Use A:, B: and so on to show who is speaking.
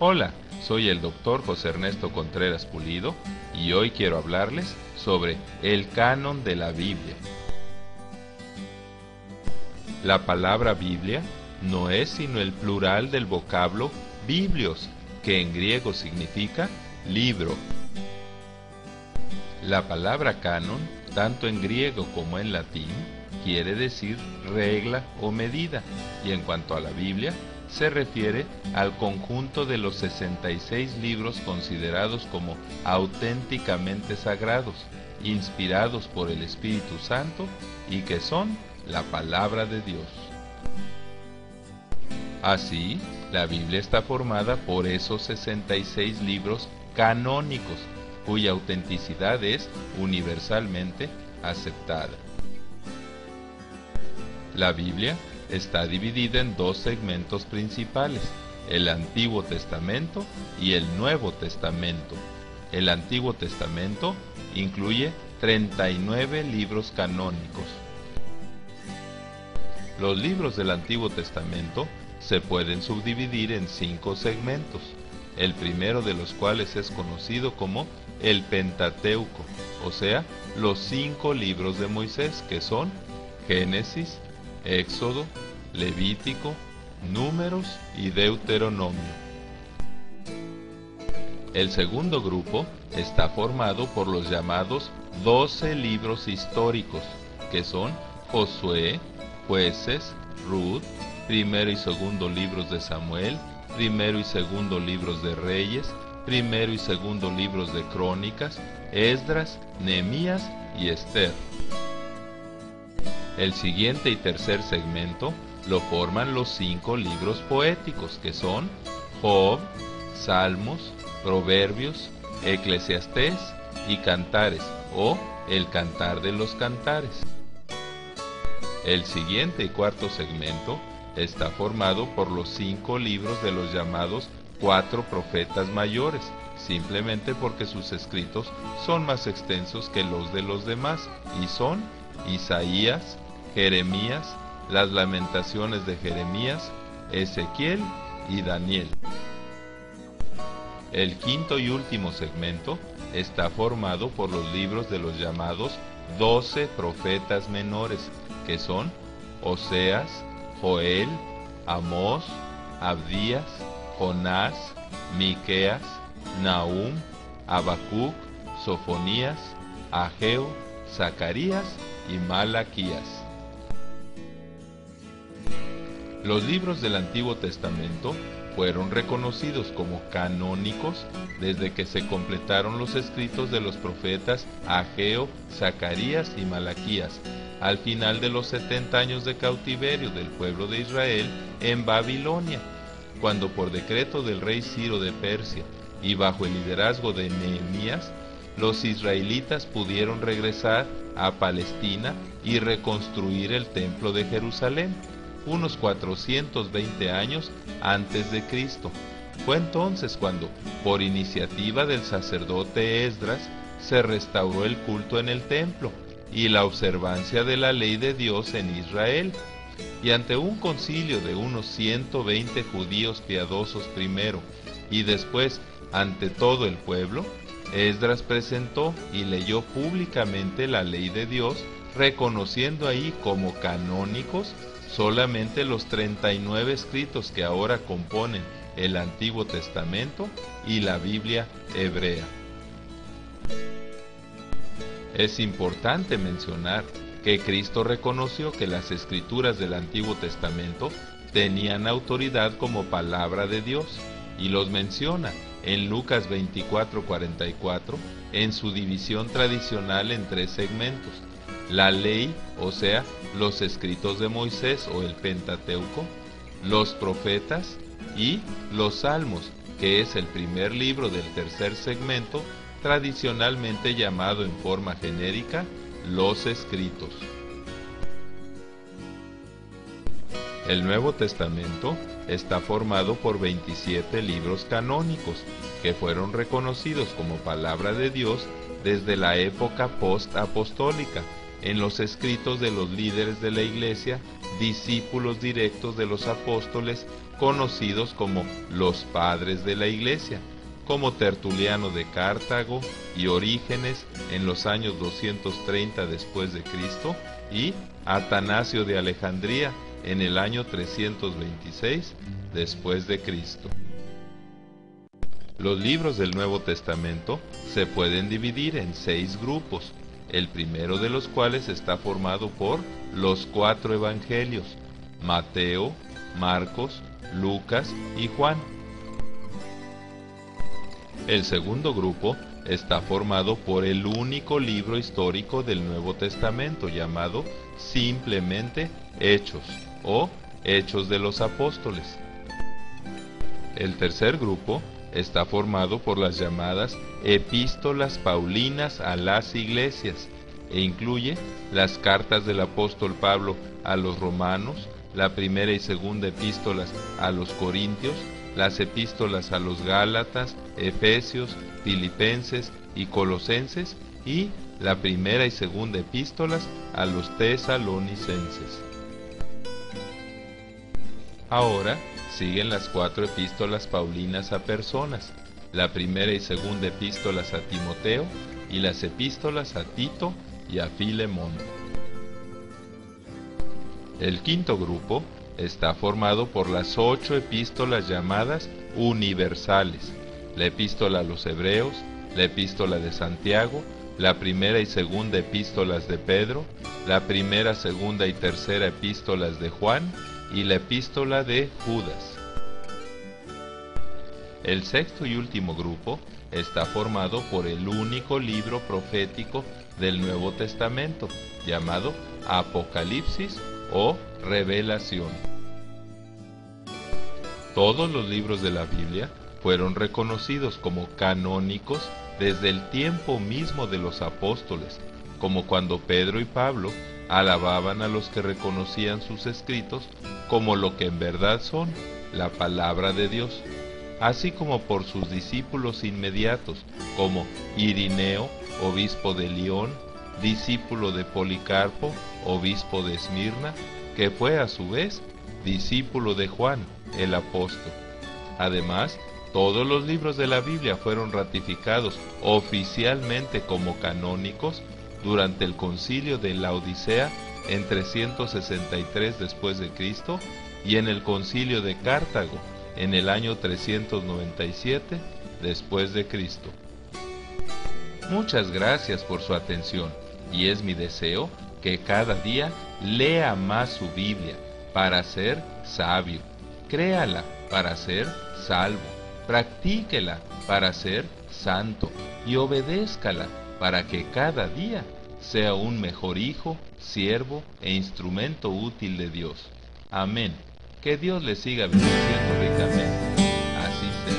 A: Hola, soy el doctor José Ernesto Contreras Pulido y hoy quiero hablarles sobre el canon de la Biblia. La palabra Biblia no es sino el plural del vocablo biblios, que en griego significa libro. La palabra canon, tanto en griego como en latín, quiere decir regla o medida, y en cuanto a la Biblia, se refiere al conjunto de los 66 libros considerados como auténticamente sagrados, inspirados por el Espíritu Santo y que son la palabra de Dios. Así, la Biblia está formada por esos 66 libros canónicos, cuya autenticidad es universalmente aceptada. La Biblia está dividida en dos segmentos principales, el Antiguo Testamento y el Nuevo Testamento. El Antiguo Testamento incluye 39 libros canónicos. Los libros del Antiguo Testamento se pueden subdividir en 5 segmentos, el primero de los cuales es conocido como el Pentateuco, o sea, los 5 libros de Moisés, que son Génesis, Éxodo, Levítico, Números y Deuteronomio. El segundo grupo está formado por los llamados 12 libros históricos, que son Josué, Jueces, Ruth, primero y segundo libros de Samuel, primero y segundo libros de Reyes, primero y segundo libros de Crónicas, Esdras, Nehemías y Esther. El siguiente y tercer segmento lo forman los 5 libros poéticos, que son Job, Salmos, Proverbios, Eclesiastés y Cantares, o el Cantar de los Cantares. El siguiente y cuarto segmento está formado por los 5 libros de los llamados 4 profetas mayores, simplemente porque sus escritos son más extensos que los de los demás, y son Isaías, Jeremías, las Lamentaciones de Jeremías, Ezequiel y Daniel. El quinto y último segmento está formado por los libros de los llamados 12 profetas menores, que son Oseas, Joel, Amós, Abdías, Jonás, Miqueas, Nahum, Habacuc, Sofonías, Ageo, Zacarías y Malaquías. Los libros del Antiguo Testamento fueron reconocidos como canónicos desde que se completaron los escritos de los profetas Ageo, Zacarías y Malaquías, al final de los 70 años de cautiverio del pueblo de Israel en Babilonia, cuando por decreto del rey Ciro de Persia y bajo el liderazgo de Nehemías, los israelitas pudieron regresar a Palestina y reconstruir el templo de Jerusalén, unos 420 años antes de Cristo. Fue entonces cuando, por iniciativa del sacerdote Esdras, se restauró el culto en el templo y la observancia de la ley de Dios en Israel. Y ante un concilio de unos 120 judíos piadosos primero, y después ante todo el pueblo, Esdras presentó y leyó públicamente la ley de Dios, reconociendo ahí como canónicos solamente los 39 escritos que ahora componen el Antiguo Testamento y la Biblia hebrea. Es importante mencionar que Cristo reconoció que las escrituras del Antiguo Testamento tenían autoridad como palabra de Dios, y los menciona en Lucas 24:44 en su división tradicional en 3 segmentos: la ley, o sea, los escritos de Moisés o el Pentateuco, los profetas y los Salmos, que es el primer libro del tercer segmento, tradicionalmente llamado en forma genérica los escritos. El Nuevo Testamento está formado por 27 libros canónicos, que fueron reconocidos como palabra de Dios desde la época post-apostólica, en los escritos de los líderes de la Iglesia, discípulos directos de los apóstoles, conocidos como los padres de la Iglesia, como Tertuliano de Cartago y Orígenes en los años 230 después de Cristo y Atanasio de Alejandría en el año 326 después de Cristo. Los libros del Nuevo Testamento se pueden dividir en 6 grupos, el primero de los cuales está formado por los 4 evangelios: Mateo, Marcos, Lucas y Juan. El segundo grupo está formado por el único libro histórico del Nuevo Testamento, llamado simplemente Hechos o Hechos de los Apóstoles. El tercer grupo está formado por las llamadas epístolas paulinas a las iglesias e incluye las cartas del apóstol Pablo a los romanos, la primera y segunda epístolas a los corintios, las epístolas a los gálatas, efesios, filipenses y colosenses y la primera y segunda epístolas a los tesalonicenses. Ahora siguen las 4 epístolas paulinas a personas, la primera y segunda epístolas a Timoteo y las epístolas a Tito y a Filemón. El quinto grupo está formado por las 8 epístolas llamadas universales, la epístola a los Hebreos, la epístola de Santiago, la primera y segunda epístolas de Pedro, la primera, segunda y tercera epístolas de Juan y la epístola de Judas. El sexto y último grupo está formado por el único libro profético del Nuevo Testamento, llamado Apocalipsis o Revelación. Todos los libros de la Biblia fueron reconocidos como canónicos desde el tiempo mismo de los apóstoles, como cuando Pedro y Pablo alababan a los que reconocían sus escritos como lo que en verdad son, la palabra de Dios, así como por sus discípulos inmediatos, como Irineo, obispo de Lión, discípulo de Policarpo, obispo de Esmirna, que fue a su vez discípulo de Juan, el apóstol. Además, todos los libros de la Biblia fueron ratificados oficialmente como canónicos durante el concilio de Laodicea en 363 después de Cristo y en el concilio de Cartago en el año 397 después de Cristo. Muchas gracias por su atención y es mi deseo que cada día lea más su Biblia para ser sabio, créala para ser salvo, practíquela para ser santo y obedézcala para que cada día sea un mejor hijo, siervo e instrumento útil de Dios. Amén. Que Dios le siga bendiciendo ricamente. Así sea.